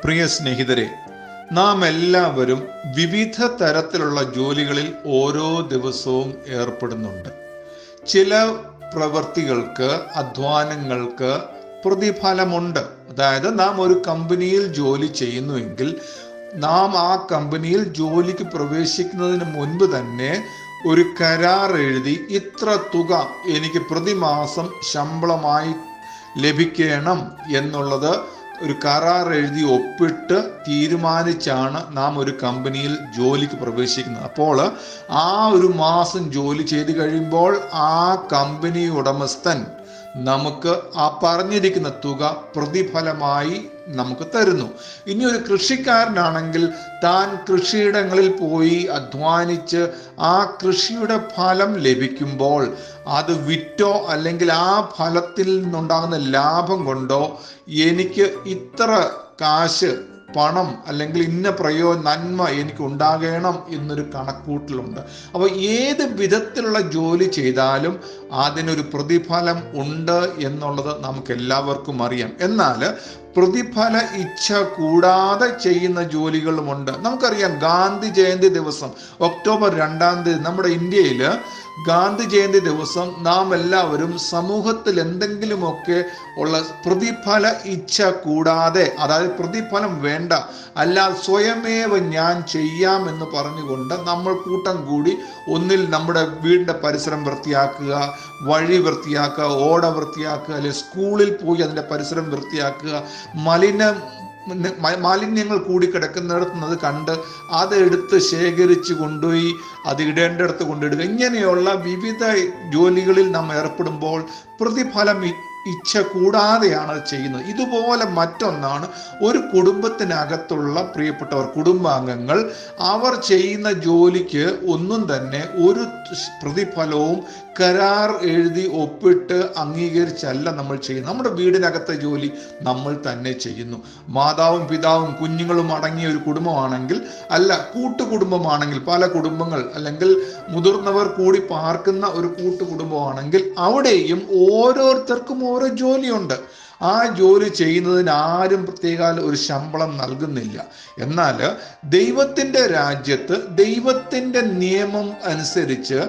പ്രിയ സ്നേഹിതരെ, നാം എല്ലാവരും വിവിധ തരത്തിലുള്ള ജോലികളിൽ ഓരോ ദിവസവും ഏർപ്പെടുന്നുണ്ട്. ചില പ്രവൃത്തികൾക്ക്, അധ്വാനങ്ങൾക്ക് പ്രതിഫലമുണ്ട്. അതായത് നാം ഒരു കമ്പനിയിൽ ജോലി ചെയ്യുന്നുവെങ്കിൽ നാം ആ കമ്പനിയിൽ ജോലിക്ക് പ്രവേശിക്കുന്നതിന് മുൻപ് തന്നെ ഒരു കരാർ എഴുതി ഇത്ര തുക എനിക്ക് പ്രതിമാസം ശമ്പളമായി ലഭിക്കണം എന്നുള്ളത് ഒരു കരാർ എഴുതി ഒപ്പിട്ട് തീരുമാനിച്ചാണ് നാം ഒരു കമ്പനിയിൽ ജോലിക്ക് പ്രവേശിക്കുന്നത്. അപ്പോൾ ആ ഒരു മാസം ജോലി ചെയ്ത് കഴിയുമ്പോൾ ആ കമ്പനി ഉടമസ്ഥൻ നമുക്ക് ആ പറഞ്ഞിരിക്കുന്ന തുക പ്രതിഫലമായി നമുക്ക് തരുന്നു. ഇനി ഒരു കൃഷിക്കാരനാണെങ്കിൽ താൻ കൃഷിയിടങ്ങളിൽ പോയി അധ്വാനിച്ച് ആ കൃഷിയുടെ ഫലം ലഭിക്കുമ്പോൾ അത് വിറ്റോ അല്ലെങ്കിൽ ആ ഫലത്തിൽ നിന്നുണ്ടാകുന്ന ലാഭം കൊണ്ടോ എനിക്ക് ഇത്ര കാശ്, പണം അല്ലെങ്കിൽ ഇന്ന നന്മ എനിക്ക് ഉണ്ടാകണം എന്നൊരു കണക്കൂട്ടലുണ്ട്. അപ്പോൾ ഏത് വിധത്തിലുള്ള ജോലി ചെയ്താലും അതിനൊരു പ്രതിഫലം ഉണ്ട് എന്നുള്ളത് നമുക്ക് എല്ലാവർക്കും അറിയാം. എന്നാൽ പ്രതിഫല ഇച്ഛ കൂടാതെ ചെയ്യുന്ന ജോലികളുമുണ്ട്. നമുക്കറിയാം, ഗാന്ധി ജയന്തി ദിവസം ഒക്ടോബർ 2 നമ്മുടെ ഇന്ത്യയിൽ ഗാന്ധി ജയന്തി ദിവസം നാം എല്ലാവരും സമൂഹത്തിൽ എന്തെങ്കിലുമൊക്കെ ഉള്ള പ്രതിഫല ഇച്ഛ കൂടാതെ, അതായത് പ്രതിഫലം വേണ്ട, അല്ലാതെ സ്വയമേവ ഞാൻ ചെയ്യാം എന്ന് പറഞ്ഞുകൊണ്ട് നമ്മൾ കൂട്ടം കൂടി ഒന്നിൽ നമ്മുടെ വീടിൻ്റെ പരിസരം വൃത്തിയാക്കുക, വഴി വൃത്തിയാക്കുക, ഓട വൃത്തിയാക്കുക, അല്ലെങ്കിൽ സ്കൂളിൽ പോയി അതിൻ്റെ പരിസരം വൃത്തിയാക്കുക, മാലിന്യങ്ങൾ കൂടി കിടക്കുന്നിടത്തുനിന്നത് കണ്ട് അതെടുത്ത് ശേഖരിച്ച് കൊണ്ടുപോയി അത് ഇടേണ്ടിടത്ത് കൊണ്ടിടുക. ഇങ്ങനെയുള്ള വിവിധ ജോലികളിൽ നാം ഏർപ്പെടുമ്പോൾ പ്രതിഫലം ഇച്ഛ കൂടാതെയാണ് അത് ചെയ്യുന്നത്. ഇതുപോലെ മറ്റൊന്നാണ് ഒരു കുടുംബത്തിനകത്തുള്ള പ്രിയപ്പെട്ടവർ, കുടുംബാംഗങ്ങൾ, അവർ ചെയ്യുന്ന ജോലിക്ക് ഒന്നും തന്നെ ഒരു പ്രതിഫലവും കരാർ എഴുതി ഒപ്പിട്ട് അംഗീകരിച്ചല്ല നമ്മൾ ചെയ്യുന്നത്. നമ്മുടെ വീടിനകത്തെ ജോലി നമ്മൾ തന്നെ ചെയ്യുന്നു. മാതാവും പിതാവും കുഞ്ഞുങ്ങളും അടങ്ങിയ ഒരു കുടുംബമാണെങ്കിൽ, അല്ല കൂട്ടുകുടുംബമാണെങ്കിൽ, പല കുടുംബങ്ങൾ അല്ലെങ്കിൽ മുതിർന്നവർ കൂടി പാർക്കുന്ന ഒരു കൂട്ടുകുടുംബമാണെങ്കിൽ അവിടെയും ഓരോരുത്തർക്കും ഓരോ ജോലിയുണ്ട്. ആ ജോലി ചെയ്യുന്നതിന് ആരും പ്രത്യേക ഒരു ശമ്പളം നൽകുന്നില്ല. എന്നാൽ ദൈവത്തിൻ്റെ രാജ്യത്ത് ദൈവത്തിൻ്റെ നിയമം അനുസരിച്ച്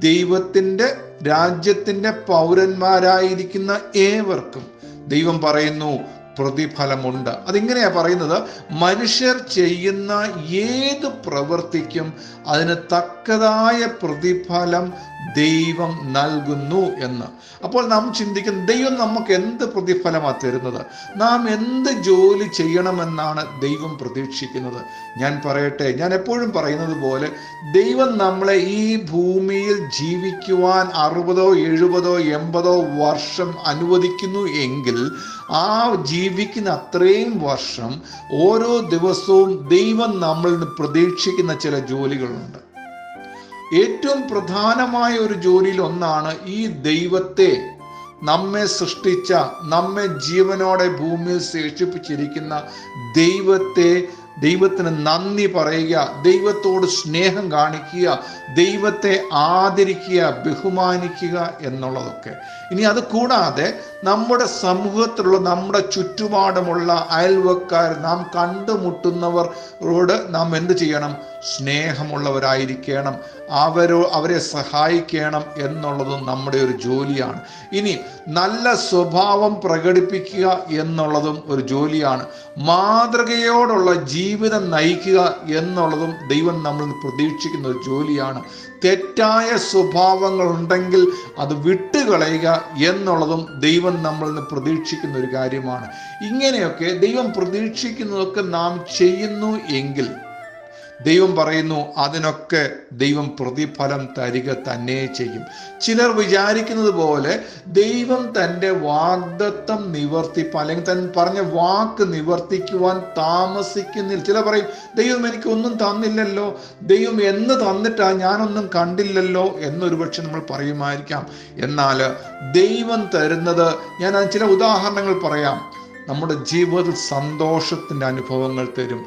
ദൈവത്തിൻ്റെ രാജ്യത്തിൻ്റെ പൗരന്മാരായിരിക്കുന്ന ഏവർക്കും ദൈവം പറയുന്നു പ്രതിഫലമുണ്ട്. അതിങ്ങനെയാ പറയുന്നത്, മനുഷ്യർ ചെയ്യുന്ന ഏത് പ്രവൃത്തിക്കും അതിന് തക്കതായ പ്രതിഫലം ദൈവം നൽകുന്നു എന്ന്. അപ്പോൾ നാം ചിന്തിക്കുന്നത്, ദൈവം നമുക്ക് എന്ത് പ്രതിഫലമാണ് തരുന്നത്? നാം എന്ത് ജോലി ചെയ്യണമെന്നാണ് ദൈവം പ്രതീക്ഷിക്കുന്നത്? ഞാൻ പറയട്ടെ, ഞാൻ എപ്പോഴും പറയുന്നത് പോലെ ദൈവം നമ്മളെ ഈ ഭൂമിയിൽ ജീവിക്കുവാൻ 60, 70, 80 വർഷം അനുവദിക്കുന്നു എങ്കിൽ ആ ജീവിക്കുന്ന അത്രയും വർഷം ഓരോ ദിവസവും ദൈവം നമ്മളിൽ നിന്ന് പ്രതീക്ഷിക്കുന്ന ചില ജോലികളുണ്ട്. ഏറ്റവും പ്രധാനമായ ഒരു ജോലിയിൽ ഒന്നാണ് ഈ ദൈവത്തെ, നമ്മെ സൃഷ്ടിച്ച, നമ്മെ ജീവനോടെ ഭൂമിയിൽ ശേഷിപ്പിച്ചിരിക്കുന്ന ദൈവത്തിന് നന്ദി പറയുക, ദൈവത്തോട് സ്നേഹം കാണിക്കുക, ദൈവത്തെ ആദരിക്കുക, ബഹുമാനിക്കുക എന്നുള്ളതൊക്കെ. ഇനി അത് കൂടാതെ നമ്മുടെ സമൂഹത്തിലുള്ള, നമ്മുടെ ചുറ്റുപാടുമുള്ള അയൽവക്കാർ, നാം കണ്ടുമുട്ടുന്നവരോട് നാം എന്ത് ചെയ്യണം? സ്നേഹമുള്ളവരായിരിക്കണം, അവരെ സഹായിക്കണം എന്നുള്ളതും നമ്മുടെ ഒരു ജോലിയാണ്. ഇനി നല്ല സ്വഭാവം പ്രകടിപ്പിക്കുക എന്നുള്ളതും ഒരു ജോലിയാണ്. മാതൃകയോടുള്ള ജീവിതം നയിക്കുക എന്നുള്ളതും ദൈവം നമ്മളിൽ നിന്ന് പ്രതീക്ഷിക്കുന്ന ഒരു ജോലിയാണ്. തെറ്റായ സ്വഭാവങ്ങൾ ഉണ്ടെങ്കിൽ അത് വിട്ടുകളയുക എന്നുള്ളതും ദൈവം നമ്മളിൽ നിന്ന് പ്രതീക്ഷിക്കുന്ന ഒരു കാര്യമാണ്. ഇങ്ങനെയൊക്കെ ദൈവം പ്രതീക്ഷിക്കുന്നതൊക്കെ നാം ചെയ്യുന്നു എങ്കിൽ ദൈവം പറയുന്നു അതിനൊക്കെ ദൈവം പ്രതിഫലം തരിക തന്നെ ചെയ്യും. ചിലർ വിചാരിക്കുന്നത് പോലെ ദൈവം തൻ്റെ വാഗ്ദത്തം അല്ലെങ്കിൽ താൻ പറഞ്ഞ വാക്ക് നിവർത്തിക്കുവാൻ താമസിക്കുന്നില്ല. ചിലർ പറയും, ദൈവം എനിക്കൊന്നും തന്നില്ലല്ലോ, ദൈവം എന്ന് തന്നിട്ടാ ഞാനൊന്നും കണ്ടില്ലല്ലോ എന്നൊരു പക്ഷെ നമ്മൾ പറയുമായിരിക്കാം. എന്നാൽ ദൈവം തരുന്നത്, ഞാൻ ചില ഉദാഹരണങ്ങൾ പറയാം. നമ്മുടെ ജീവിതത്തിൽ സന്തോഷത്തിൻ്റെ അനുഭവങ്ങൾ തരും,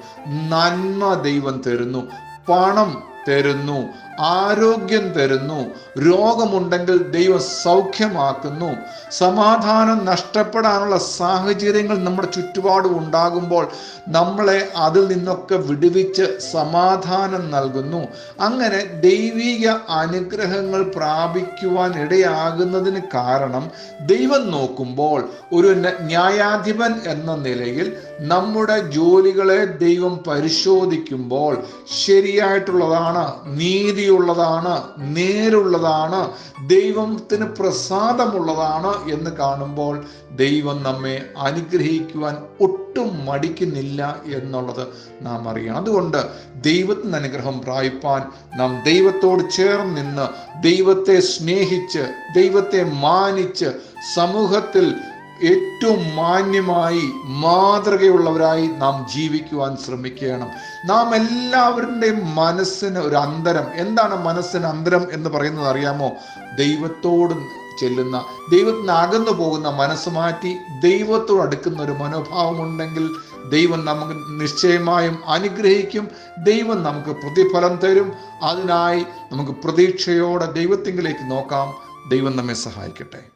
നന്മ ദൈവം തരുന്നു, പണം തരുന്നു, ആരോഗ്യം തരുന്നു. രോഗമുണ്ടെങ്കിൽ ദൈവം സൗഖ്യമാക്കുന്നു. സമാധാനം നഷ്ടപ്പെടാനുള്ള സാഹചര്യങ്ങൾ നമ്മുടെ ചുറ്റുപാടും ഉണ്ടാകുമ്പോൾ നമ്മളെ അതിൽ നിന്നൊക്കെ വിടുവിച്ച് സമാധാനം നൽകുന്നു. അങ്ങനെ ദൈവിക അനുഗ്രഹങ്ങൾ പ്രാപിക്കുവാൻ ഇടയാകുന്നതിന് കാരണം ദൈവം നോക്കുമ്പോൾ ഒരു ന്യായാധിപൻ എന്ന നിലയിൽ നമ്മുടെ ജോലികളെ ദൈവം പരിശോധിക്കുമ്പോൾ ശരിയായിട്ടുള്ളതാണ്, നീതിയുള്ളതാണ്, നേരുള്ളതാണ്, ദൈവത്തിന് പ്രസാദമുള്ളതാണ് എന്ന് കാണുമ്പോൾ ദൈവം നമ്മെ അനുഗ്രഹിക്കുവാൻ ഒട്ടും മടിക്കുന്നില്ല എന്നുള്ളത് നാം അറിയണം. അതുകൊണ്ട് ദൈവത്തിന് അനുഗ്രഹം പ്രാപിപ്പാൻ നാം ദൈവത്തോട് ചേർന്ന് നിന്ന് ദൈവത്തെ സ്നേഹിച്ച് ദൈവത്തെ മാനിച്ച് സമൂഹത്തിൽ ഏറ്റവും മാന്യമായി മാതൃകയുള്ളവരായി നാം ജീവിക്കുവാൻ ശ്രമിക്കണം. നാം എല്ലാവരുടെയും മനസ്സിന് ഒരു അന്തരം. എന്താണ് മനസ്സിന് അന്തരം എന്ന് പറയുന്നത് അറിയാമോ? ദൈവത്തോട് ചെല്ലുന്ന, ദൈവത്തിന് അകന്നു പോകുന്ന മനസ്സ് മാറ്റി ദൈവത്തോട് അടുക്കുന്ന ഒരു മനോഭാവമുണ്ടെങ്കിൽ ദൈവം നമുക്ക് നിശ്ചയമായും അനുഗ്രഹിക്കും. ദൈവം നമുക്ക് പ്രതിഫലം തരും. അതിനായി നമുക്ക് പ്രതീക്ഷയോടെ ദൈവത്തിങ്കിലേക്ക് നോക്കാം. ദൈവം നമ്മെ സഹായിക്കട്ടെ.